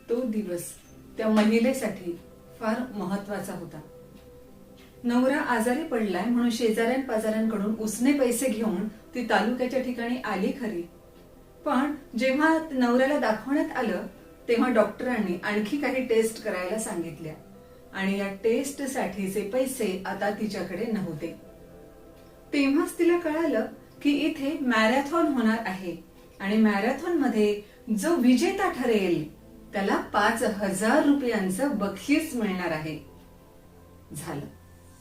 तो दिवस त्या महिलेसाठी फार महत्वाचा होता. नवरा आजारी पडलाय म्हणून शेजाऱ्यां पाजाऱ्यांकडून उसने पैसे घेऊन ती तालुक्याच्या ठिकाणी आली खरी, पण जेव्हा नवऱ्याला दाखवण्यात आलं तेव्हा डॉक्टरांनी आणखी काही टेस्ट करायला सांगितल्या आणि या टेस्ट साठीचे पैसे आता तिच्याकडे नव्हते. तेव्हाच तिला कळालं की इथे मॅरेथॉन होणार आहे आणि मॅरेथॉन मध्ये जो विजेता ठरेल त्याला 5,000 रुपयांचं बक्षीस मिळणार आहे. झालं.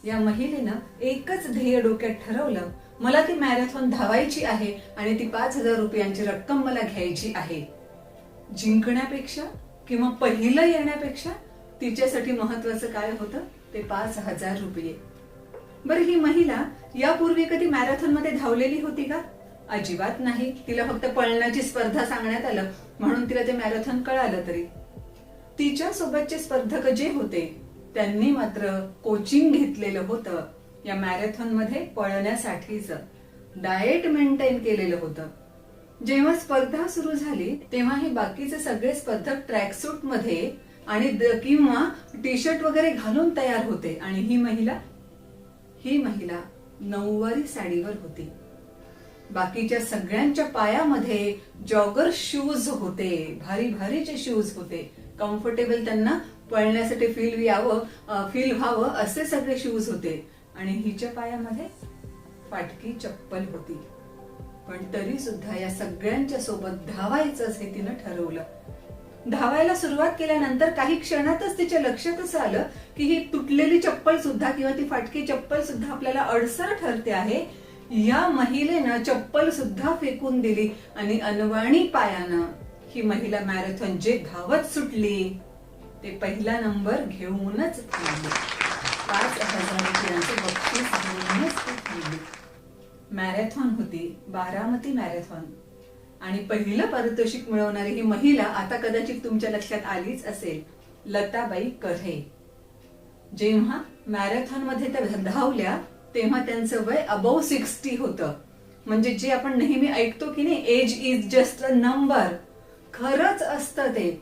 या महिलेनं एकच ध्येय डोक्यात ठरवलं, मला ती मॅरेथॉन धावायची आहे आणि ती 5,000 रुपयांची रक्कम मला घ्यायची आहे. जिंकण्यापेक्षा किंवा पहिलं येण्यापेक्षा तिच्यासाठी महत्वाचं काय होतं ते 5,000 रुपये. बरं, ही महिला यापूर्वी कधी मॅरेथॉन मध्ये धावलेली होती का? अजिबात नाही. तिला फक्त पळण्याची स्पर्धा सांगण्यात आलं म्हणून तिला ते मॅरेथॉन कळालं. तरी तिच्या सोबतचे स्पर्धक जे होते त्यांनी मात्र कोचिंग घेतलेलं होतं या मॅरेथॉन मध्ये पळण्यासाठीच, डाएट मेंटेन केलेलं होतं. जेव्हा स्पर्धा सुरू झाली तेव्हा हे बाकीचे सगळे स्पर्धक ट्रॅकसूट मध्ये आणि किंवा टी शर्ट वगैरे घालून तयार होते आणि ही महिला नऊवारी साडीवर होती. बाकीच्या सगळ्यांच्या पायामध्ये जॉगर शूज होते, भारी भारीचे शूज होते, कम्फर्टेबल, त्यांना पळण्यासाठी फील व्हावं असे सगळे शूज होते आणि हिच्या पायामध्ये फाटकी चप्पल होती. पण तरी सुद्धा या सगळ्यांच्या सोबत धावायचंच हे तिनं ठरवलं. धावायला सुरुवात केल्यानंतर काही क्षणातच तिच्या लक्षात असं आलं की ही तुटलेली चप्पल सुद्धा किंवा ती फाटकी चप्पल सुद्धा आपल्याला अडसर ठरते आहे. या महिलेनं चप्पल सुद्धा फेकून दिली आणि अनवाणी पायानं ही महिला मॅरेथॉन जे धावत सुटली ते पहिला नंबर घेऊनच थांबली. 5,000 रुपयांचं बक्षीस घेऊनच थांबली. मॅरेथॉन होती, बारामती मॅरेथॉन, आणि पहिलं पारितोषिक मिळवणारी ही महिला आता कदाचित तुमच्या लक्षात आलीच असेल, लताबाई कऱ्हे. जेव्हा मॅरेथॉन मध्ये त्या धावल्या तेव्हा त्यांचं वय अबव 60 होतं. म्हणजे जे आपण नेहमी ऐकतो की नाही, age is just a number, खरंच असतं ते.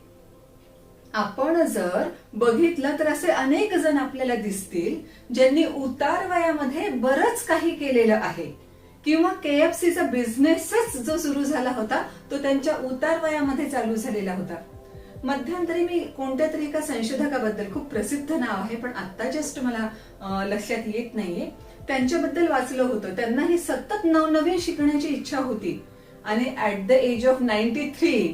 आपण जर बघितलं तर असे अनेक जण आपल्याला दिसतील ज्यांनी उतार वयामध्ये बरंच काही केलेलं आहे किंवा KFCचा बिझनेसच जो सुरू झाला होता तो त्यांच्या उतार वयामध्ये चालू झालेला होता. मध्यंतरी मी कोणत्या तरी एका संशोधकाबद्दल, खूप प्रसिद्ध नाव आहे पण आता जस्ट मला लक्षात येत नाहीये, त्यांच्याबद्दल वाचलं होतं. त्यांना ही सतत नवनवीन शिकण्याची इच्छा होती आणि ऍट द एज ऑफ 93,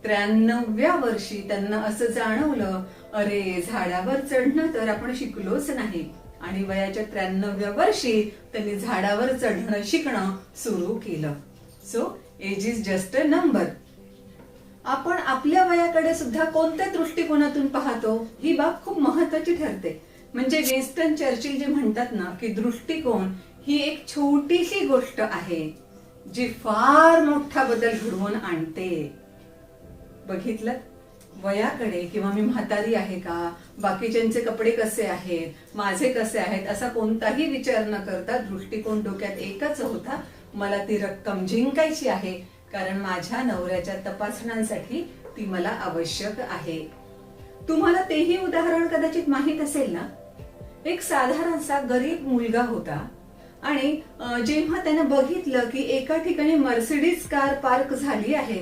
93व्या वर्षी त्यांना असं जाणवलं, अरे झाडावर चढणं तर आपण शिकलोच नाही, आणि वयाच्या 93व्या वर्षी त्यांनी झाडावर चढणं शिकणं सुरू केलं. So as is just a number. आपण आपल्या वयाकडे सुद्धा कोणत्या दृष्टिकोनातून पाहतो ही बाब खूप महत्वाची ठरते. म्हणजे विन्स्टन चर्चिल जे म्हणतात ना की दृष्टिकोन ही एक छोटीशी गोष्ट आहे जी फार मोठा बदल घडवून आणते. बघितलं, वयाकडे किंवा मी म्हातारी आहे का, बाकीच्यांचे कपडे कसे आहेत, माझे कसे आहेत, असा कोणताही विचार न करता दृष्टिकोन डोक्यात एकच होता, मला ती रक्कम जिंकायची आहे कारण माझ्या नवऱ्याच्या तपासण्यांसाठी ती मला आवश्यक आहे. तुम्हाला तेही उदाहरण कदाचित माहित असेल ना. एक साधारणसा गरीब मुलगा होता आणि जेव्हा त्याने बघितलं की एका ठिकाणी मर्सिडीज कार पार्क झाली आहे,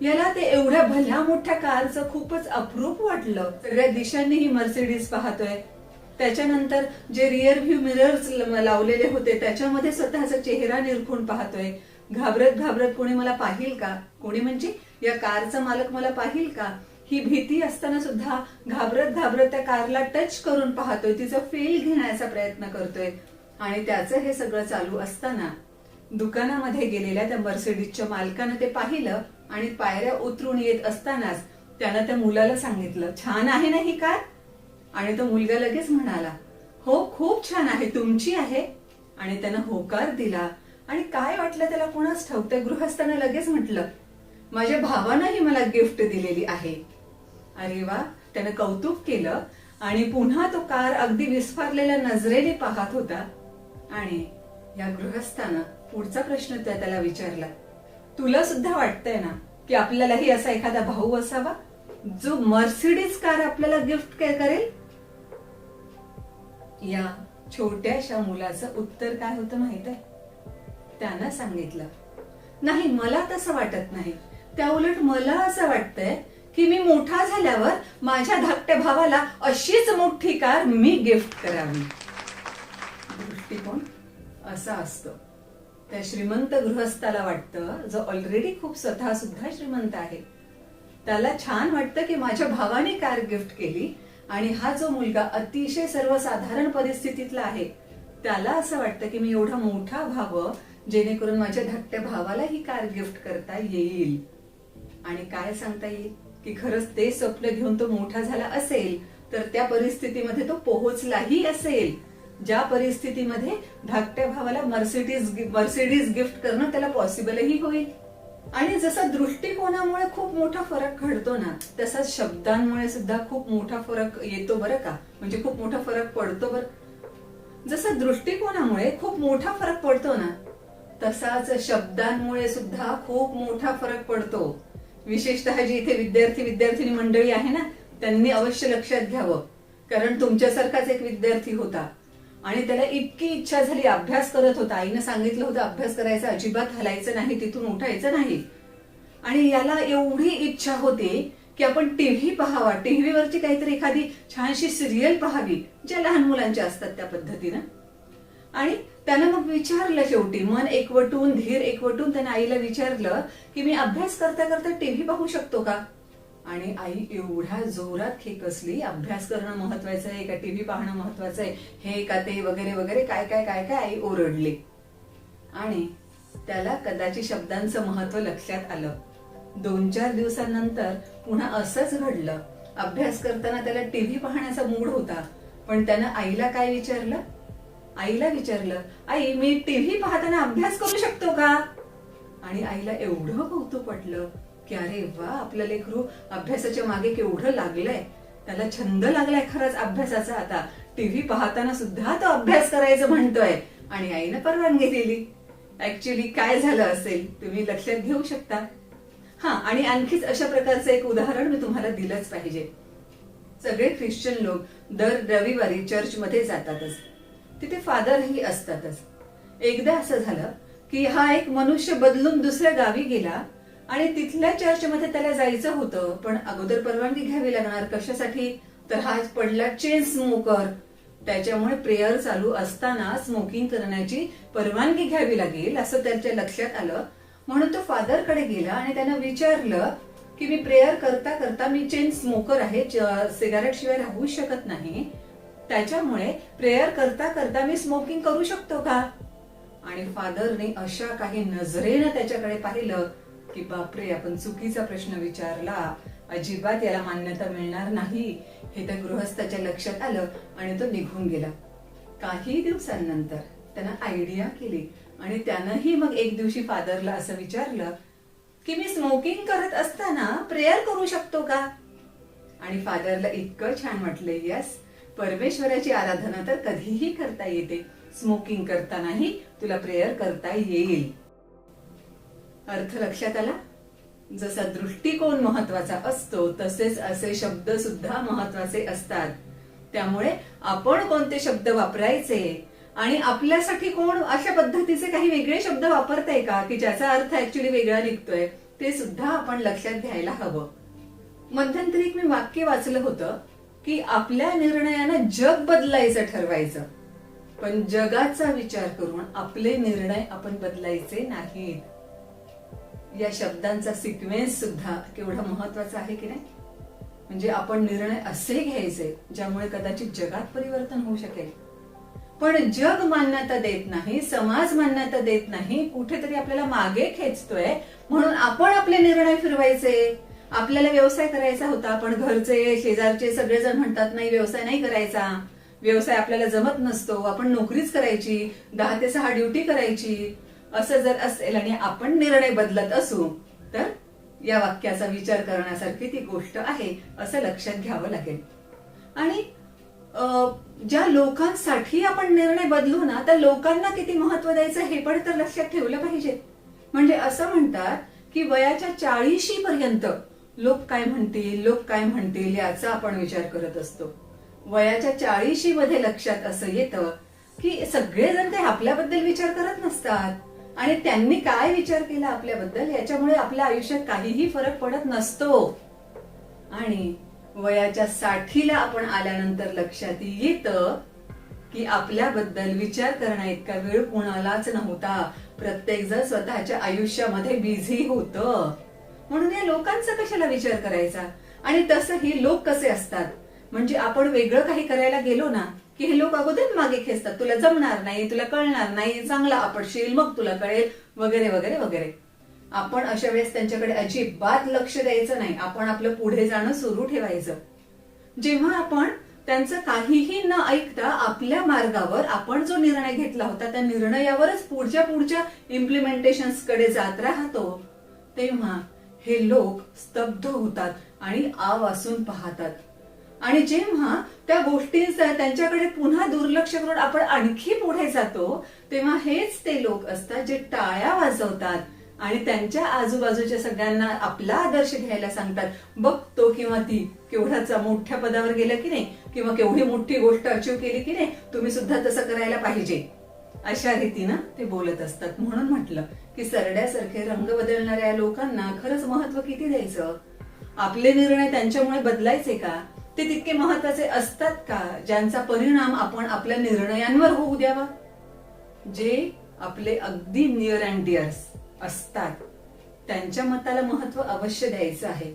याला ते एवढ्या भल्या मोठ्या कारचं खूपच अप्रूप वाटलं. सगळ्या दिशांनी ही मर्सिडीज पाहतोय. त्याच्यानंतर जे रिअर व्ह्यू मिरर्स लावलेले होते त्याच्यामध्ये स्वतःचा चेहरा निरखून पाहतोय. घाबरत घाबरत कोणी मला पाहिल का, कोणी म्हणजे या कारचा मालक मला पाहिल का, ही भीती असताना सुद्धा घाबरत घाबरत त्या कारला टच करून पाहतोय, तिचं फील घेण्याचा प्रयत्न करतोय. आणि त्याचं हे सगळं चालू असताना दुकानामध्ये गेलेल्या त्या मर्सिडीजच्या मालकानं ते पाहिलं आणि पायऱ्या उतरून येत असतानाच त्यानं त्या मुलाला सांगितलं, छान आहे ना ही कार? आणि तो मुलगा लगेच म्हणाला, हो खूप छान आहे, तुमची आहे? आणि त्यानं होकार दिला. आणि काय वाटलं त्याला कोणास ठाऊक, त्या गृहस्थानं लगेच म्हटलं, माझ्या भावानं ही मला गिफ्ट दिलेली आहे. अरे वा, त्यानं कौतुक केलं आणि पुन्हा तो कार अगदी विस्फारलेल्या नजरेने पाहत होता. आणि या गृहस्थानं पुढचा प्रश्न त्याला विचारला, तुला सुद्धा वाटतंय ना की आपल्यालाही असा एखादा भाऊ असावा जो मर्सिडीज कार आपल्याला गिफ्ट करेल? या छोट्याशा मुलाचं उत्तर काय होतं माहित आहे? त्यानं सांगितलं, नाही, मला तसं वाटत नाही. त्या उलट मला असं वाटतंय की मी मोठा झाल्यावर माझ्या धाकट्या भावाला अशीच मोठी कार मी गिफ्ट करावी. दृष्टिकोन असा असतो. त्या श्रीमंत गृहस्थाला वाटतं, जो ऑलरेडी खूप स्वतः सुद्धा श्रीमंत आहे, त्याला छान वाटतं की माझ्या भावाने कार गिफ्ट केली, आणि हा जो मुलगा अतिशय सर्वसाधारण परिस्थितीतला आहे, त्याला असं वाटतं की मी एवढा मोठा व्हावं जेणेकरून माझ्या धाकट्या भावाला ही कार गिफ्ट करता येईल. आणि काय सांगता येईल की खरंच ते स्वप्न घेऊन तो मोठा झाला असेल तर त्या परिस्थितीमध्ये तो पोहोचलाही असेल, ज्या परिस्थितीमध्ये धाकट्या भावाला मर्सिडीज गिफ्ट करणं त्याला पॉसिबलही होईल. आणि जसा दृष्टिकोनामुळे खूप मोठा फरक घडतो ना, तसाच शब्दांमुळे सुद्धा खूप मोठा फरक येतो बरं का. म्हणजे खूप मोठा फरक पडतो बरं. जसा दृष्टिकोनामुळे खूप मोठा फरक पडतो ना, तसाच शब्दांमुळे सुद्धा खूप मोठा फरक पडतो. विशेषतः जी इथे विद्यार्थी मंडळी आहे ना, त्यांनी अवश्य लक्षात घ्यावं. कारण तुमच्यासारखाच एक विद्यार्थी होता आणि त्याला इतकी इच्छा झाली, अभ्यास करत होता, आईनं सांगितलं होतं अभ्यास करायचा, अजिबात हलायचं नाही, तिथून उठायचं नाही. आणि याला एवढी इच्छा होती की आपण टीव्ही पाहावा, टीव्हीवरची काहीतरी एखादी छानशी सिरियल पाहावी, ज्या लहान मुलांच्या असतात त्या पद्धतीनं. आणि त्यानं मग विचारलं, शेवटी मन एकवटून, धीर एकवटून त्यानं आईला विचारलं की मी अभ्यास करता करता टीव्ही पाहू शकतो का? आणि आई एवढ्या जोरात खेकसली, अभ्यास करणं महत्वाचं आहे का टीव्ही पाहणं महत्वाचं आहे, हे का ते, वगैरे वगैरे काय काय काय काय आई ओरडली. आणि त्याला कदाचित शब्दांचं महत्व लक्षात आलं. 2-4 दिवसांनंतर पुन्हा असंच घडलं. अभ्यास करताना त्याला टीव्ही पाहण्याचा मूड होता, पण त्यानं आईला काय विचारलं? आईला विचारलं, आई मी टीव्ही पाहताना अभ्यास करू शकतो का? आणि आईला एवढं कौतुक वाटलं की अरे वा, आपलं लेकरू अभ्यासाच्या मागे केवढं लागलंय, त्याला छंद लागलाय खरंच अभ्यासाचा. आता टीव्ही पाहताना सुद्धा तो अभ्यास करायचं म्हणतोय. आणि आईनं परवानगी दिली. ऍक्च्युअली काय झालं असेल तुम्ही लक्षात घेऊ शकता. हा, आणि आणखीच अशा प्रकारचं एक उदाहरण मी तुम्हाला दिलंच पाहिजे. सगळे ख्रिश्चन लोक दर रविवारी चर्चमध्ये जातातच, तिथे फादरही असतातच. एकदा असं झालं की हा एक मनुष्य बदलून दुसऱ्या गावी गेला आणि तिथल्या चर्चमध्ये त्याला जायचं होतं, पण अगोदर परवानगी घ्यावी लागणार. कशासाठी? तर हा पडला चेन स्मोकर. त्याच्यामुळे प्रेयर चालू असताना स्मोकिंग करण्याची परवानगी घ्यावी लागेल असं त्याच्या लक्षात आलं. म्हणून तो फादरकडे गेला आणि त्यानं विचारलं की मी प्रेयर करता करता, मी चेन स्मोकर आहे, सिगारेट शिवाय राहू शकत नाही, त्याच्यामुळे प्रेयर करता करता मी स्मोकिंग करू शकतो का? आणि फादरने अशा काही नजरेनं त्याच्याकडे पाहिलं की बापरे, आपण चुकीचा प्रश्न विचारला, अजिबात याला मान्यता मिळणार नाही, हे त्या गृहस्थाच्या लक्षात आलं आणि तो निघून गेला. काही दिवसांनंतर त्यानं आयडिया केली आणि त्यानंही मग एक दिवशी फादरला असं विचारलं की मी स्मोकिंग करत असताना प्रेयर करू शकतो का? आणि फादरला इतकं छान वाटलं, यस, परमेश्वराची आराधना तर कधीही करता येते, स्मोकिंग करतानाही तुला प्रेयर करता येईल. अर्थ लक्षात आला? जसा दृष्टिकोन महत्वाचा असतो तसेच असे शब्द सुद्धा महत्वाचे असतात. त्यामुळे आपण कोणते शब्द वापरायचे आणि आपल्यासाठी कोण अशा पद्धतीचे काही वेगळे शब्द वापरताय का की ज्याचा अर्थ ऍक्च्युली वेगळा निघतोय, ते सुद्धा आपण लक्षात घ्यायला हवं. मध्यंतरी मी वाक्य वाचलं होतं की आपल्या निर्णयानं जग बदलायचं ठरवायचं, पण जगाचा विचार करून आपले निर्णय आपण बदलायचे नाहीत. या शब्दांचा सिक्वेन्स सुद्धा केवढा महत्वाचा आहे की नाही? म्हणजे आपण निर्णय असे घ्यायचे ज्यामुळे कदाचित जगात परिवर्तन होऊ शकेल. पण जग मान्यता देत नाही, समाज मान्यता देत नाही, कुठेतरी आपल्याला मागे खेचतोय, म्हणून आपण आपले निर्णय फिरवायचे. आपल्याला व्यवसाय करायचा होता, पण घरचे, शेजारचे सगळेजण म्हणतात नाही, व्यवसाय नाही करायचा, व्यवसाय आपल्याला जमत नसतो, आपण नोकरीच करायची, 10 ते 6 ड्युटी करायची. असं जर असेल आणि आपण निर्णय बदलत असू तर या वाक्याचा विचार करण्यासारखी ती गोष्ट आहे असं लक्षात घ्यावं लागेल. आणि ज्या लोकांसाठी आपण निर्णय बदलू ना, त्या लोकांना किती महत्व द्यायचं हे पण तर लक्षात ठेवलं पाहिजे. म्हणजे असं म्हणतात की वयाच्या 40 पर्यंत लोक काय म्हणतील, लोक काय म्हणतील याचा आपण विचार करत असतो. वयाच्या 40 मध्ये लक्षात असं येतं की सगळेजण काही आपल्याबद्दल विचार करत नसतात आणि त्यांनी काय विचार केला आपल्याबद्दल याच्यामुळे आपल्या आयुष्यात काहीही फरक पडत नसतो. आणि वयाच्या 60ला आपण आल्यानंतर लक्षात येतं की आपल्याबद्दल विचार करण्या इतका वेळ कुणालाच नव्हता. प्रत्येक जण स्वतःच्या आयुष्यामध्ये बिझी होतं. म्हणून या लोकांचा कशाला विचार करायचा. आणि तसंही लोक कसे असतात, म्हणजे आपण वेगळं काही करायला गेलो ना की हे लोक अगोदर मागे खेचतात. तुला जमणार नाही, तुला कळणार नाही, चांगला आपटशील मग तुला कळेल, वगैरे वगैरे वगैरे. आपण अशा वेळेस त्यांच्याकडे अजिबात लक्ष द्यायचं नाही. आपण आपलं पुढे जाणं सुरू ठेवायचं. जेव्हा आपण त्यांचं काहीही न ऐकता आपल्या मार्गावर आपण जो निर्णय घेतला होता त्या निर्णयावरच पुढच्या इम्प्लिमेंटेशन कडे जात राहतो, तेव्हा हे लोक स्तब्ध होतात आणि आवासून पाहतात. आणि जेव्हा त्या गोष्टींचा त्यांच्याकडे पुन्हा दुर्लक्ष करून आपण आणखी पुढे जातो, तेव्हा हेच ते लोक असतात जे टाळ्या वाजवतात आणि त्यांच्या आजूबाजूच्या सगळ्यांना आपला आदर्श घ्यायला सांगतात. बघ तो किंवा ती केवढाच मोठ्या पदावर गेलं की नाही, किंवा केवढी मोठी गोष्ट अचीव केली की नाही, तुम्ही सुद्धा तसं करायला पाहिजे, अशा रीतीनं ते बोलत असतात. म्हणून म्हटलं की सरड्यासारखे रंग बदलणाऱ्या लोकांना खरंच महत्व किती द्यायचं. आपले निर्णय त्यांच्यामुळे बदलायचे का? ते तितके महत्वाचे असतात का ज्यांचा परिणाम आपण आपल्या निर्णयांवर होऊ द्यावा. जे आपले अगदी नियर अँड डिअर्स असतात त्यांच्या मताला महत्व अवश्य द्यायचं आहे.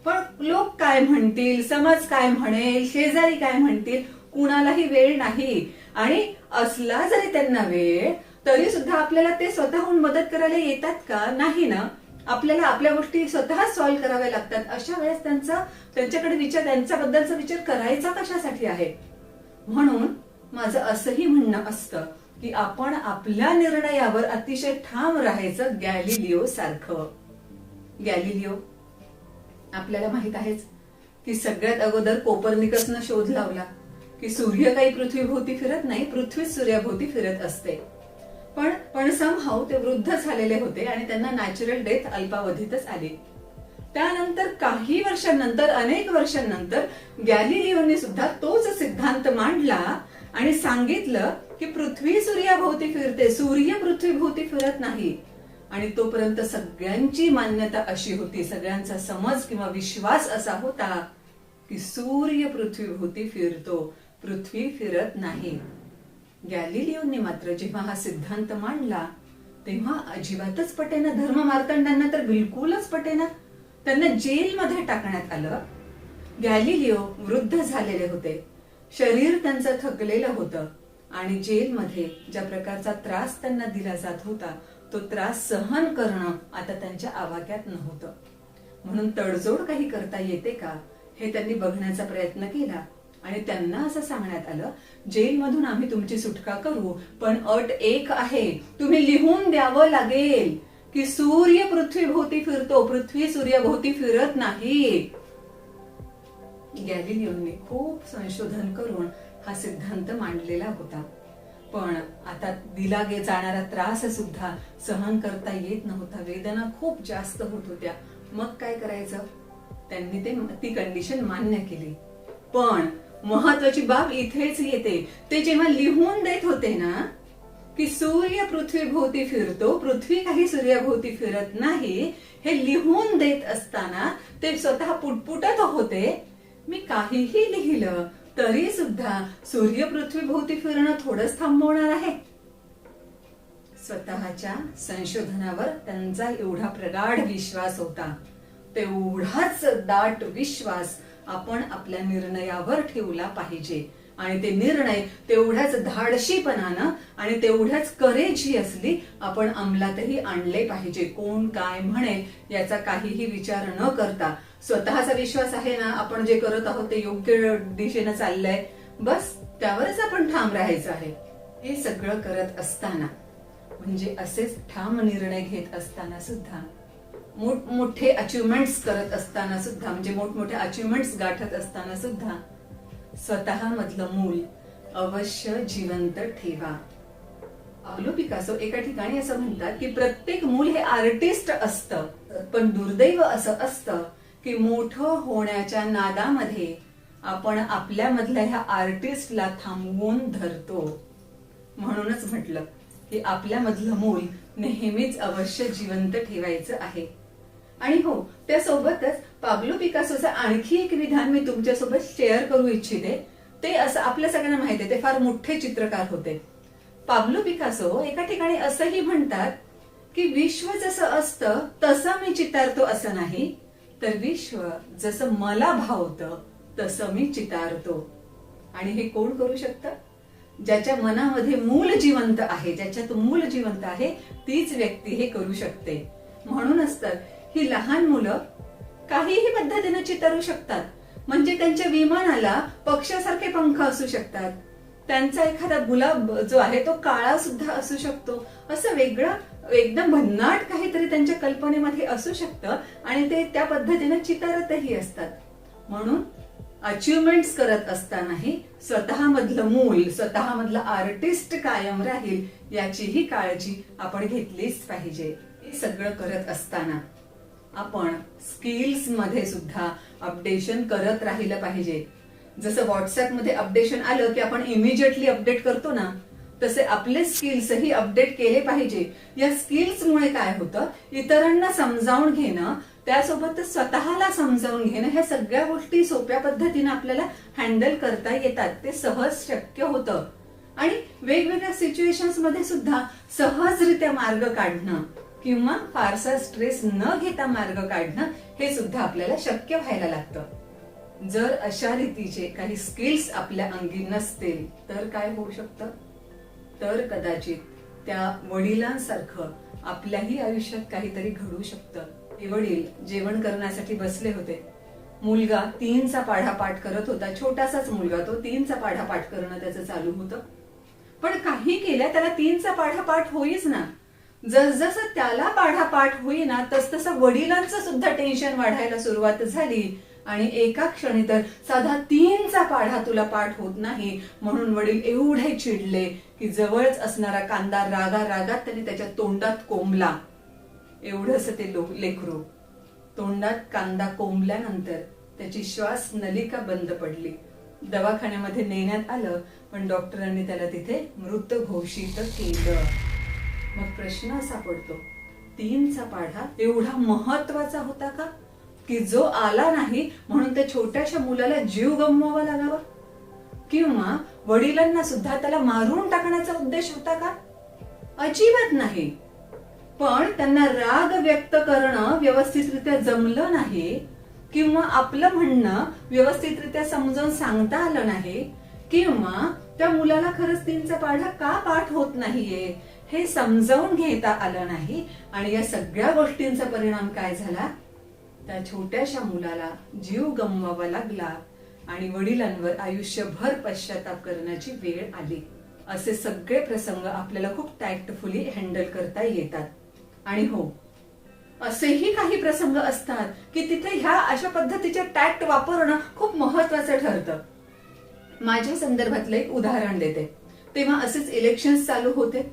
पण लोक काय म्हणतील, समाज काय म्हणेल, शेजारी काय म्हणतील, कुणालाही वेळ नाही. आणि असला जरी त्यांना वेळ तरी सुद्धा आपल्याला ते स्वतःहून मदत करायला येतात का? नाही ना. आपल्याला आपल्या गोष्टी स्वतः सॉल्व्ह कराव्या लागतात. अशा वेळेस त्यांच्याकडे विचार, त्यांच्याबद्दलचा विचार करायचा कशासाठी आहे. म्हणून माझं असंही म्हणणं असतं की आपण आपल्या निर्णयावर अतिशय ठाम राहायचं. गॅलिलिओ सारखं. गॅलिलिओ आपल्याला माहित आहेच की सगळ्यात अगोदर कोपर्निकसनं शोध लावला की सूर्य काही पृथ्वीभोवती फिरत नाही, पृथ्वीच सूर्याभोवती फिरत असते. पण समहाऊ ते वृद्ध झालेले होते आणि त्यांना नॅचरल डेथ अल्पावधीतच आली. त्यानंतर काही वर्षांनंतर, अनेक वर्षांनंतर गॅलिलिओनी सुद्धा तोच सिद्धांत मांडला आणि सांगितलं की पृथ्वी सूर्याभोवती फिरते, सूर्य पृथ्वीभोवती फिरत नाही. आणि तोपर्यंत सगळ्यांची मान्यता अशी होती, सगळ्यांचा समज किंवा विश्वास असा होता की सूर्य पृथ्वीभोवती फिरतो, पृथ्वी फिरत नाही. गॅलिलिओनी मात्र जेव्हा हा सिद्धांत मांडला तेव्हा अजिबातच पटेना. धर्म मार्तंडांना तर बिलकुलच पटेना. त्यांना जेलमध्ये टाकण्यात आलं. गॅलिलिओ वृद्ध झालेले होते, शरीर त्यांचं थकलेलं होतं आणि जेलमध्ये ज्या प्रकारचा त्रास त्यांना दिला जात होता तो त्रास सहन करणं आता त्यांच्या आवाक्यात नव्हतं. म्हणून तडजोड काही करता येते का हे त्यांनी बघण्याचा प्रयत्न केला. आणि त्यांना असं सांगण्यात आलं, जेलमधून आम्ही तुमची सुटका करू, पण अट एक आहे, तुम्ही लिहून द्यावं लागेल की सूर्य पृथ्वीभोवती फिरतो, पृथ्वी सूर्याभोवती फिरत नाही. गॅलिलिओनी खूप संशोधन करून हा सिद्धांत मांडलेला होता. पण आता दिला जाणारा त्रास सुद्धा सहन करता येत नव्हता. वेदना खूप जास्त होत होत्या. मग काय करायचं? त्यांनी ती कंडिशन मान्य केली. पण महत्वाची बाब इथेच येते, ते जेव्हा लिहून देत होते ना की सूर्य पृथ्वीभोवती फिरतो, पृथ्वी काही सूर्याभोवती फिरत नाही, हे लिहून देत असताना ते स्वतः पुटपुटत होते, मी काहीही लिहिलं तरी सुद्धा सूर्य पृथ्वीभोवती फिरणं थोडंच थांबवणार आहे. स्वतःच्या संशोधनावर त्यांचा एवढा प्रगाढ विश्वास होता. तेवढाच दाट विश्वास आपण आपल्या निर्णयावर ठेवला पाहिजे. आणि ते निर्णय तेवढ्याच धाडशीपणानं आणि तेवढ्याच करेजियसली आपण अंमलातही आणले पाहिजे. कोण काय म्हणेल याचा काहीही विचार न करता स्वतःचा विश्वास आहे ना, आपण जे करत आहोत ते योग्य दिशेनं चाललंय, बस त्यावरच आपण ठाम राहायचं आहे. हे सगळं करत असताना, म्हणजे असेच ठाम निर्णय घेत असताना सुद्धा, मोठमोठे अचिव्हमेंट्स करत असताना सुद्धा, म्हणजे मोठमोठे अचिव्हमेंट्स गाठत असताना सुद्धा स्वतः मधलं मूल अवश्य जिवंत ठेवा. पाब्लो पिकासो एका ठिकाणी असं म्हणतात की प्रत्येक मूल हे आर्टिस्ट असतं, पण दुर्दैव असं असतं की मोठं होण्याच्या नादामध्ये आपण आपल्यामधल्या ह्या आर्टिस्टला थांबवून धरतो. म्हणूनच म्हटलं की आपल्यामधलं मूल नेहमीच अवश्य जिवंत ठेवायचं आहे. आणि हो, त्यासोबतच पाब्लो पिकासोचं आणखी एक विधान मी तुमच्यासोबत शेअर करू इच्छिते. ते असं आपल्या सगळ्यांना माहिती आहे, ते फार मोठे चित्रकार होते. पाब्लो पिकासो एका ठिकाणी असंही म्हणतात की विश्व जसं असतं तसं मी चितारतो असं नाही, तर विश्व जसं मला भावतं तसं मी चितारतो. आणि हे कोण करू शकतं? ज्याच्या मनामध्ये मूल जिवंत आहे, ज्याच्यात मूल जिवंत आहे, तीच व्यक्ती हे करू शकते. म्हणूनच तर ही लहान मुलं काहीही पद्धतीने चितारू शकतात. म्हणजे त्यांच्या विमानाला पक्षासारखे पंख असू शकतात, त्यांचा एखादा गुलाब जो आहे तो काळा सुद्धा असू शकतो. असं वेगळं एकदम भन्नाट काहीतरी त्यांच्या कल्पनेमध्ये असू शकतं आणि ते त्या पद्धतीने चितारतही असतात. म्हणून अचिव्हमेंट्स करत असतानाही स्वतःमधलं मूल, स्वतःमधलं आर्टिस्ट कायम राहील याचीही काळजी आपण घेतलीच पाहिजे. हे सगळं करत असताना आपण स्किल्स मध्ये सुद्धा अपडेशन करत राहिलं पाहिजे. जसं व्हॉट्सअपमध्ये अपडेशन आलं की आपण इमिजिएटली अपडेट करतो ना, तसे आपले स्किल्सही अपडेट केले पाहिजे. या स्किल्समुळे काय होतं, इतरांना समजावून घेणं, त्यासोबतच स्वतःला समजावून घेणं, ह्या सगळ्या गोष्टी सोप्या पद्धतीने आपल्याला हँडल करता येतात. ते सहज शक्य होतं. आणि वेगवेगळ्या सिच्युएशन्स मध्ये सुद्धा सहजरित्या मार्ग काढणं किंवा फारसा स्ट्रेस न घेता मार्ग काढणं हे सुद्धा आपल्याला शक्य व्हायला लागतं. जर अशा रीतीचे काही स्किल्स आपल्या अंगी नसतील तर काय होऊ शकतं? तर कदाचित त्या वडिलांसारखं आपल्याही आयुष्यात काहीतरी घडू शकतं. ते वडील जेवण करण्यासाठी बसले होते. मुलगा 3चा पाढा पाठ करत होता. छोटासाच मुलगा तो, 3चा पाढा पाठ करणं त्याचं चालू होतं. पण काही केल्या त्याला 3चा पाढा पाठ होईच ना. जसजसं त्याला पाढा पाठ होईना तसतसं वडिलांचं सुद्धा टेन्शन वाढायला सुरुवात झाली. आणि एका क्षणी तर साधा 3चा पाढा तुला पाठ होत नाही म्हणून वडील एवढे चिडले की जवळच असणारा कांदा रागात त्यांनी त्याच्या तोंडात कोंबला. एवढंच ते लेकरू, तोंडात कांदा कोंबल्यानंतर त्याची श्वास नलिका बंद पडली. दवाखान्यामध्ये नेण्यात आलं, पण डॉक्टरांनी त्याला तिथे मृत घोषित केलं. मग प्रश्न असा पडतो, 3चा पाढा एवढा महत्वाचा होता का, की जो आला नाही म्हणून त्या छोट्याशा मुलाला जीव गमवावा लागावा? किंवा वडिलांना सुद्धा त्याला मारून टाकण्याचा उद्देश होता का? अजिबात नाही. पण त्यांना राग व्यक्त करणं व्यवस्थितरित्या जमलं नाही, किंवा आपलं म्हणणं व्यवस्थितरित्या समजावून सांगता आलं नाही, किंवा त्या मुलाला खरंच 3चा पाढा का पाठ होत नाहीये हे समजावून घेता आलं नाही. आणि या सगळ्या गोष्टींचा परिणाम काय झाला? त्या छोट्याशा मुलाला जीव गमवावा लागला आणि वडिलांवर आयुष्यभर पश्चाताप करण्याची वेळ आली. असे सगळे प्रसंग आपल्याला खूप टॅक्टफुली हँडल करता येतात. आणि हो, असेही काही प्रसंग असतात की तिथे ह्या अशा पद्धतीचे टॅक्ट वापरणं खूप महत्वाचं ठरतं. माझ्या संदर्भातलं एक उदाहरण देते. तेव्हा असेच इलेक्शन्स चालू होते.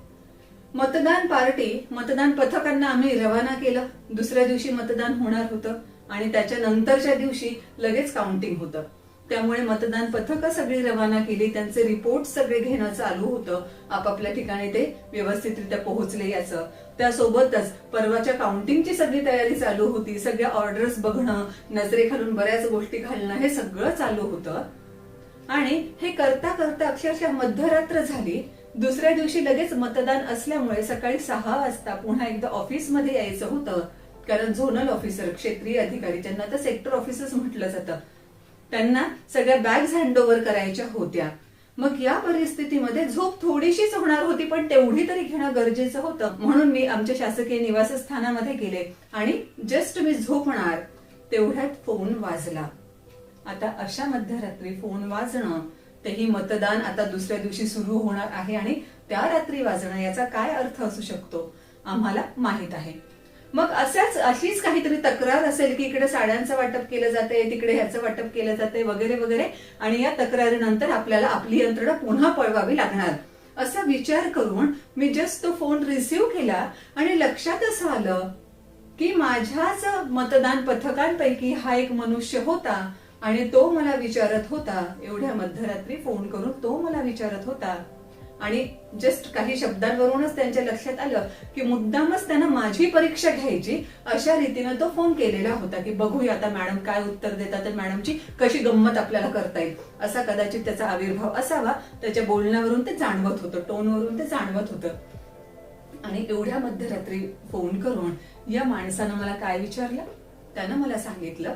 मतदान पथकांना आम्ही रवाना केलं. दुसऱ्या दिवशी मतदान होणार होतं आणि त्याच्या नंतरच्या दिवशी लगेच काउंटिंग होतं. त्यामुळे मतदान पथकं सगळी रवाना केली. त्यांचे रिपोर्ट सगळे घेणं चालू होतं. आपापल्या ठिकाणी ते व्यवस्थितरित्या पोहोचले याचं. त्यासोबतच परवाच्या काउंटिंगची सगळी तयारी चालू होती. सगळ्या ऑर्डर्स बघणं, नजरेखालून बऱ्याच गोष्टी घालणं, हे सगळं चालू होतं. आणि हे करता करता अक्षरशः मध्यरात्र झाली. दुसऱ्या दिवशी लगेच मतदान असल्यामुळे सकाळी 6 वाजता पुन्हा एकदा ऑफिसमध्ये यायचं होतं. कारण झोनल ऑफिसर, क्षेत्रीय अधिकारी, ज्यांना तर सेक्टर ऑफिसर्स म्हटलं जातं, त्यांना सगळ्या बॅग्स हँडओव्हर करायच्या होत्या. मग या परिस्थितीमध्ये झोप थोडीशीच होणार होती, पण तेवढी तरी घेणं गरजेचं होतं. म्हणून मी आमच्या शासकीय निवासस्थानामध्ये गेले आणि जस्ट मी झोपणार तेवढ्यात फोन वाजला. आता अशा मध्यरात्री फोन वाजणं, तेही मतदान आता दुसऱ्या दिवशी सुरू होणार आहे आणि त्या रात्री वाजणं, याचा काय अर्थ असू शकतो आम्हाला माहित आहे. मग अशीच काहीतरी तक्रार असेल की इकडे साड्यांचं वाटप केलं जातंय, तिकडे ह्याचं वाटप केलं जातंय, वगैरे वगैरे, आणि या तक्रारीनंतर आपल्याला आपली यंत्रणा पुन्हा पळवावी लागणार, असा विचार करून मी जस्ट तो फोन रिसिव्ह केला आणि लक्षात असं आलं की माझ्याच मतदान पथकांपैकी हा एक मनुष्य होता आणि तो मला विचारत होता, एवढ्या मध्यरात्री फोन करून तो मला विचारत होता. आणि जस्ट काही शब्दांवरूनच त्यांच्या लक्षात आलं की मुद्दामच त्यांना माझी परीक्षा घ्यायची अशा रीतीनं तो फोन केलेला होता की बघूया आता मॅडम काय उत्तर देतात, तर मॅडमची कशी गंमत आपल्याला करता येईल असा कदाचित त्याचा आविर्भाव असावा. त्याच्या बोलण्यावरून ते जाणवत होतं, टोनवरून ते जाणवत होतं. आणि एवढ्या मध्यरात्री फोन करून या माणसानं मला काय विचारलं, त्यानं मला सांगितलं,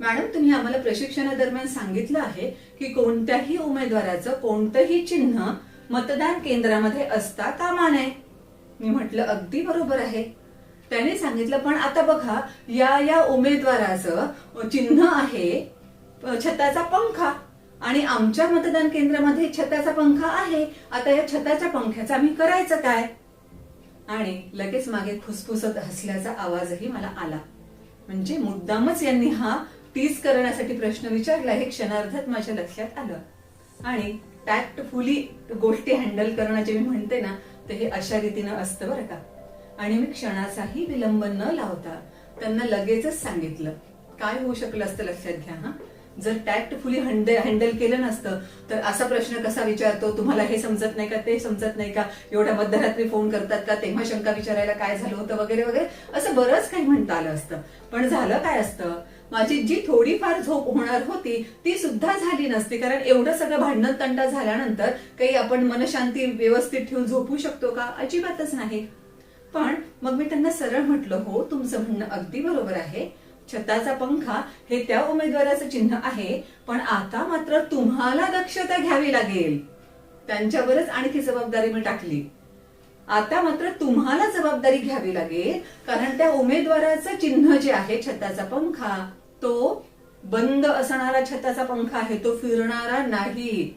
मॅडम तुम्ही आम्हाला प्रशिक्षणादरम्यान सांगितलं आहे की कोणत्याही उमेदवाराचं कोणतंही चिन्ह मतदान केंद्रामध्ये असता कामा नये. मी म्हटलं अगदी बरोबर आहे. त्याने सांगितलं पण आता बघा या उमेदवाराचं चिन्ह आहे छताचा पंखा आणि आमच्या मतदान केंद्रामध्ये छताचा पंखा आहे. आता या छताच्या पंख्याचं आम्ही करायचं काय? आणि लगेच मागे खुसफुसत हसल्याचा आवाजही मला आला. म्हणजे मुद्दामच यांनी हा टीज करण्यासाठी प्रश्न विचारला हे क्षणार्धात माझ्या लक्षात आलं. आणि टॅक्टफुली गोष्टी हँडल करणं जे मी म्हणते ना ते हे अशा रीतीनं असतं बरं का. आणि मी क्षणाचाही विलंब न लावता त्यांना लगेचच सांगितलं. काय होऊ शकलं असतं लक्षात घ्या हा. जर टॅक्टफुली हँडल केलं नसतं तर असा प्रश्न कसा विचारतो, तुम्हाला हे समजत नाही का, ते समजत नाही का, एवढ्या मध्यरात्री फोन करतात का, तेव्हा शंका विचारायला काय झालं होतं वगैरे वगैरे असं बरंच काही म्हणता आलं असतं. पण झालं काय असतं, माझी जी थोडीफार झोप होणार होती ती सुद्धा झाली नसती. कारण एवढं सगळं भांडण तंटा झाल्यानंतर काही आपण मनशांती व्यवस्थित ठेवून झोपू शकतो का? अजिबातच नाही. पण मग मी त्यांना सरळ म्हटलं, हो तुमचं म्हणणं अगदी बरोबर आहे, छताचा पंखा हे त्या उमेदवाराचं चिन्ह आहे, पण आता मात्र तुम्हाला दक्षता घ्यावी लागेल. त्यांच्यावरच आणखी जबाबदारी मी टाकली. आता मात्र तुम्हाला जबाबदारी घ्यावी लागेल कारण त्या उमेदवाराचं चिन्ह जे आहे छताचा पंखा तो बंद असणारा छताचा पंखा आहे, तो फिरणारा नाही.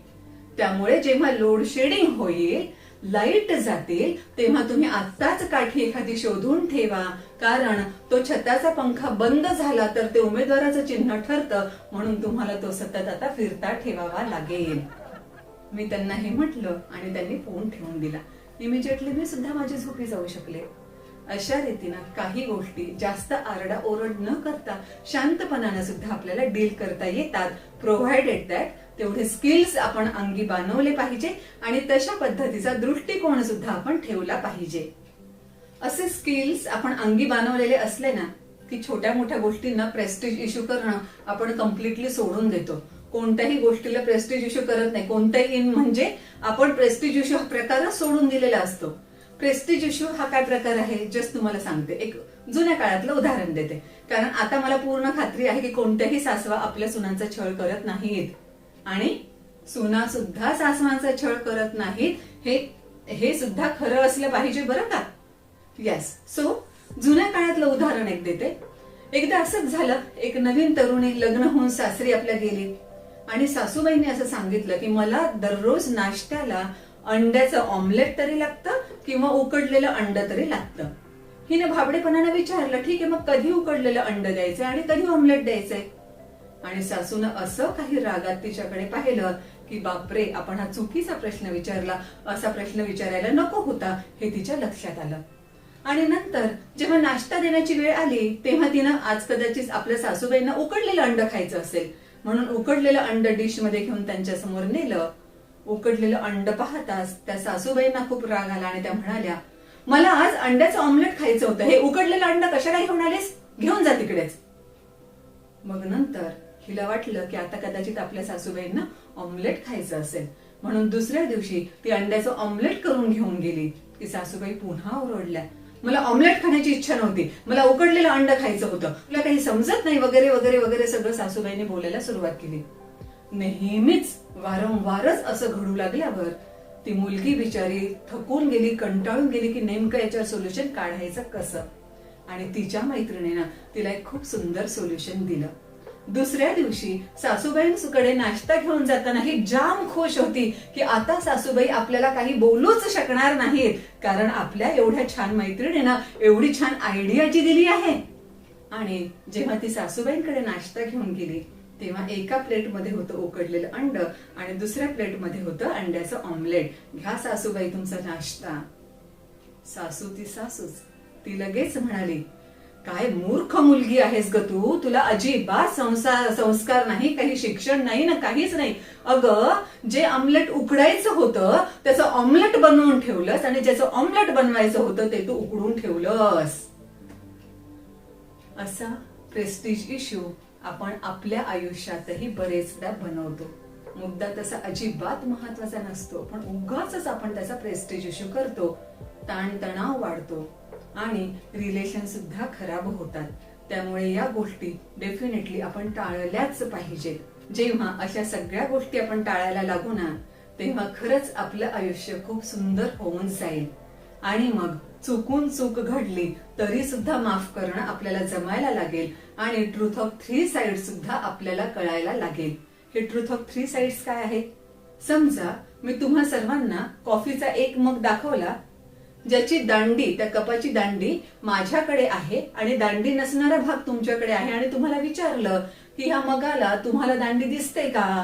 त्यामुळे जेव्हा लोड शेडिंग होईल, लाईट जातील, तेव्हा तुम्ही आत्ताच काठी एखादी शोधून ठेवा. कारण तो छताचा पंखा बंद झाला तर ते उमेदवाराचं चिन्ह ठरतं, म्हणून तुम्हाला तो सतत आता फिरता ठेवावा लागेल. मी त्यांना हे म्हटलं आणि त्यांनी फोन ठेवून दिला. इमिजिएटली मी सुद्धा माझी झोपी जाऊ शकले. अशा रीतीनं काही गोष्टी जास्त आरडाओरड न करता शांतपणानं सुद्धा आपल्याला डील करता येतात. प्रोव्हाइडेड दॅट तेवढे स्किल्स आपण अंगी बाणवले पाहिजे आणि तशा पद्धतीचा दृष्टिकोन सुद्धा आपण ठेवला पाहिजे. असे स्किल्स आपण अंगी बाणवलेले असले ना की छोट्या मोठ्या गोष्टींना प्रेस्टिज इश्यू करणं आपण कम्प्लिटली सोडून देतो. कोणत्याही गोष्टीला प्रेस्टिज इश्यू करत नाही. कोणत्याही म्हणजे आपण प्रेस्टिज इश्यू हा प्रकारच सोडून दिलेला असतो. प्रेस्टिज इश्यू हा काय प्रकार आहे जस्ट तुम्हाला सांगते, एक जुन्या काळातलं उदाहरण देते. कारण आता मला पूर्ण खात्री आहे की कोणत्याही सासवा आपल्या सुनांचा छळ करत नाहीत आणि सुना सुद्धा सासवांचा छळ करत नाहीत हे सुद्धा खरं असलं पाहिजे बरं का. येस. सो जुन्या काळातलं उदाहरण एक देते. एकदा असंच झालं, एक नवीन तरुणी लग्न होऊन सासरी आपल्या गेली आणि सासूबाईंनी असं सांगितलं की मला दररोज नाश्त्याला अंड्याचं ऑमलेट तरी लागतं किंवा उकडलेलं अंड तरी लागतं. हिने भाबडेपणानं विचारलं, ठीक आहे मग कधी उकडलेलं अंड द्यायचंय आणि कधी ऑमलेट द्यायचंय? आणि सासूनं असं काही रागात तिच्याकडे पाहिलं की बापरे, आपण हा चुकीचा प्रश्न विचारला, असा प्रश्न विचारायला नको होता हे तिच्या लक्षात आलं. आणि नंतर जेव्हा नाश्ता देण्याची वेळ आली तेव्हा तिनं आज कदाचित आपल्या सासूबाईंना उकडलेलं अंड खायचं असेल म्हणून उकडलेलं अंड डिश मध्ये घेऊन त्यांच्या समोर नेलं. उकडलेलं अंड पाहताच त्या सासूबाईंना खूप राग आला आणि त्या म्हणाल्या, मला आज अंड्याचं ऑमलेट खायचं होतं, हे उकडलेलं अंड कशाला घेऊन आलेस, घेऊन जा तिकडेच. मग नंतर हिला वाटलं की आता कदाचित आपल्या सासूबाईंना ऑमलेट खायचं असेल म्हणून दुसऱ्या दिवशी ती अंड्याचं ऑमलेट करून घेऊन गेली. ती सासूबाई पुन्हा ओरडल्या, मला ऑमलेट खाण्याची इच्छा नव्हती, मला उकडलेलं अंड खायचं होतं, तुला काही समजत नाही वगैरे वगैरे वगैरे सगळं सासूबाईने बोलायला सुरुवात केली. नेहमीच वारंवारच असं घडू लागल्यावर ती मुलगी बिचारी थकून गेली, कंटाळून गेली की नेमकं याच्यावर सोल्युशन काढायचं कसं. आणि तिच्या मैत्रिणीनं तिला एक खूप सुंदर सोल्युशन दिलं. दुसऱ्या दिवशी सासूबाईंकडे नाश्ता घेऊन जाताना ही जाम खुश होती की आता सासूबाई आपल्याला काही बोलूच शकणार नाहीत कारण आपल्या एवढ्या छान मैत्रिणीनं एवढी छान आयडिया जी दिली आहे. आणि जेव्हा ती सासूबाईंकडे नाश्ता घेऊन गेली तेव्हा एका प्लेटमध्ये होतं उकडलेलं अंड आणि दुसऱ्या प्लेटमध्ये होतं अंड्याचं ऑमलेट. घ्या सासूबाई तुमचा नाश्ता. सासू ती सासूच, ती लगेच म्हणाली, काय मूर्ख मुलगी आहेस ग तू, तुला अजिबात संस्कार नाही, काही शिक्षण नाही ना, काहीच नाही. अगं, जे ऑमलेट उकडायचं होतं त्याचं ऑमलेट बनवून ठेवलंस आणि ज्याचं ऑमलेट बनवायचं होतं ते तू उकडून ठेवलंस. असा प्रेस्टिज इश्यू आपण आपल्या आयुष्यातही बरेचदा बनवतो. मुद्दा तसा अजिबात महत्वाचा नसतो, पण उगाच आपण त्याचा प्रेस्टिज इश्यू करतो, ताणतणाव वाढतो आणि रिलेशन सुद्धा खराब होतात. त्यामुळे या गोष्टी डेफिनेटली आपण टाळल्याच पाहिजेत. जेव्हा अशा सगळ्या गोष्टी आपण टाळायला लागू ना, तेव्हा खरंच आपलं आयुष्य खूप सुंदर होऊन जाईल. आणि मग चुकून चूक घडली तरी सुद्धा माफ करणं आपल्याला जमायला लागेल आणि ट्रूथ ऑफ 3 साइड्स सुद्धा आपल्याला कळायला लागेल. हे ट्रूथ ऑफ 3 साइड्स काय आहे? समजा मी तुम्हा सर्वांना कॉफीचा एक मग दाखवला, ज्याची दांडी, त्या कपाची दांडी माझ्याकडे आहे आणि दांडी नसणारा भाग तुमच्याकडे आहे, आणि तुम्हाला विचारलं की ह्या मगाला तुम्हाला दांडी दिसते का?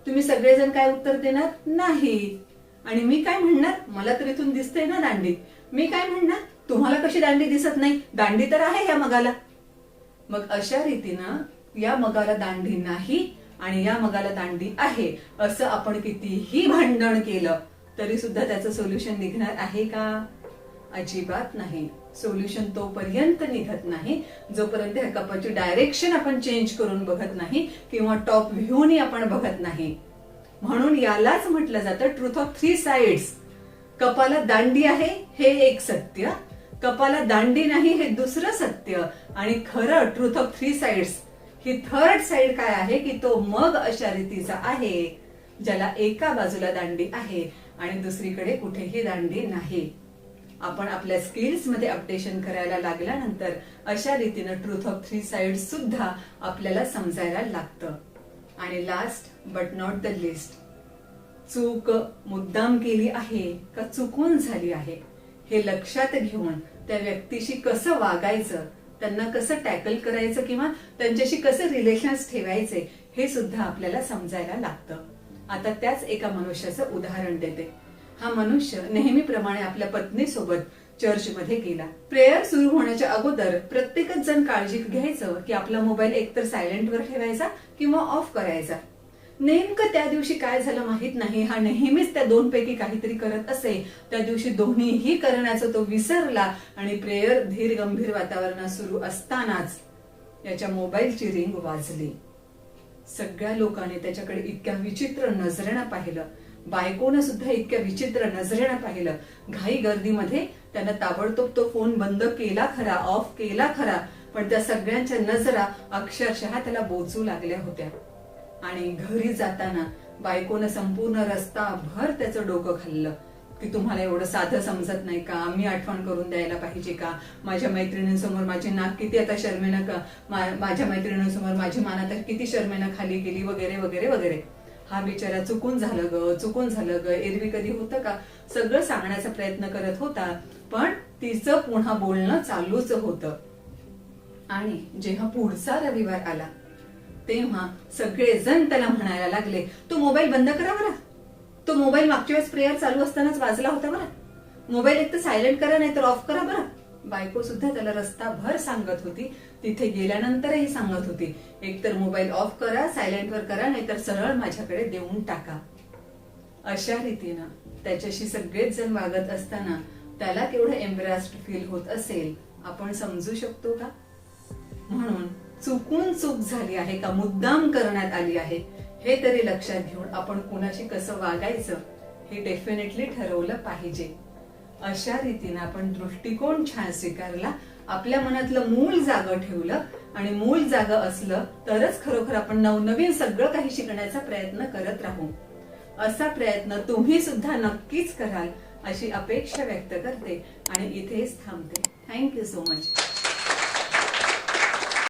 तुम्ही सगळेजण काय उत्तर देणार? नाही. आणि मी काय म्हणणार? मला तर इथून दिसते ना दांडी. मी काय म्हणणार? तुम्हाला कशी दांडी दिसत नाही? दांडी तर आहे या मगाला. मग अशा रीतीनं या मगाला दांडी नाही आणि या मगाला दांडी आहे असं आपण कितीही भांडण केलं तरी सुद्धा त्याचं सोल्युशन निघणार आहे का? अजिबात नाही. सोल्युशन तोपर्यंत निघत नाही जोपर्यंत ह्या कपाची डायरेक्शन आपण चेंज करून बघत नाही किंवा टॉप व्ह्यूनी आपण बघत नाही. म्हणून यालाच म्हटलं जातं ट्रूथ ऑफ 3 साइड्स. कपाला दांडी आहे हे एक सत्य, कपाला दांडी नाही हे दुसरं सत्य, आणि खरं truth of 3 sides he third side काय आहे की तो मग अशा रीतीचा आहे ज्याला एका बाजूला दांडी आहे आणि दुसरीकडे कुठेही दांडी नाही. आपण आपल्या स्किल्स मध्ये अपडेशन करायला लागल्यानंतर अशा रीतीनं ट्रूथ ऑफ 3 साइड्स सुद्धा आपल्याला समजायला लागतं. आणि last but not the list, चूक मुद्दाम केली आहे का चुकून झाली आहे हे लक्षात घेऊन त्या व्यक्तीशी कसं वागायचं, त्यांना कसं टॅकल करायचं किंवा त्यांच्याशी कसं रिलेशन्स ठेवायचे हे सुद्धा आपल्याला समजायला लागतं. आता त्याच एका मनुष्याचं उदाहरण देते. हा मनुष्य नेहमीप्रमाणे आपल्या पत्नीसोबत चर्चमध्ये गेला. प्रेयर सुरू होण्याच्या अगोदर प्रत्येकच जण काळजी घ्यायचं की आपला मोबाईल एकतर सायलेंटवर ठेवायचा किंवा ऑफ करायचा. नेमकं त्या दिवशी काय झालं माहित नाही, हा नेहमीच त्या 2 पैकी काहीतरी करत असे. त्या दिवशी दोन्हीही करण्याचं तो विसरला आणि प्रेयर धीर गंभीर वातावरणात सुरू असतानाच याच्या मोबाईलची रिंग वाजली. सगळ्या लोकांनी त्याच्याकडे इतक्या विचित्र नजरेनं पाहिलं, बायकोनं सुद्धा इतक्या विचित्र नजरेनं पाहिलं. घाई गर्दीमध्ये त्यानं ताबडतोब तो फोन बंद केला खरा, ऑफ केला खरा, पण त्या सगळ्यांच्या नजरा अक्षरशः त्याला बोचू लागल्या होत्या. आणि घरी जाताना बायकोनं संपूर्ण रस्ता भर त्याचं डोकं खाल्लं की तुम्हाला एवढं साधं समजत नाही का? मी आठवण करून द्यायला पाहिजे का? माझ्या मैत्रिणींसमोर माझी नाक किती आता शर्मेनं का, माझ्या मैत्रिणींसमोर माझी मान आता किती शर्मेनं खाली केली, वगैरे वगैरे वगैरे. हा बिचारा चुकून झालं ग, चुकून झालं ग, एरवी कधी होतं का, सगळं सांगण्याचा प्रयत्न करत होता, पण तिचं पुन्हा बोलणं चालूच होतं. आणि जेव्हा पुढचा रविवार आला तेव्हा सगळेजण त्याला म्हणायला लागले, तो मोबाईल बंद करा बरं, तो मोबाईल मागच्या वेळेस प्रेयर चालू असतानाच वाजला होता बरं, मोबाईल एक तर सायलेंट करा नाही तर ऑफ करा बरं. बायको सुद्धा त्याला रस्ताभर सांगत होती, तिथे गेल्यानंतरही सांगत होती, एकतर मोबाईल ऑफ करा, सायलेंटवर करा, नाहीतर सरळ माझ्याकडे देऊन टाका. अशा रीतीनं त्याच्याशी सगळेच जण वागत असताना त्याला केवढं एम्बॅरेस्ड फील होत असेल आपण समजू शकतो का? म्हणून चुकून चूक झाली आहे का मुद्दाम करण्यात आली आहे हे तरी लक्षात घेऊन आपण कुणाशी कसं वागायचं हे डेफिनेटली ठरवलं पाहिजे. अशा रीतीने आपण दृष्टिकोन छान स्वीकारला, आपल्या मनातलं मूळ जागं ठेवलं आणि मूळ जागं असलं तरच खरोखर आपण नवनवीन सगळं काही शिकण्याचा प्रयत्न करत राहू. असा प्रयत्न तुम्ही सुद्धा नक्कीच कराल अशी अपेक्षा व्यक्त करते आणि इथेच थांबते. Thank you so much.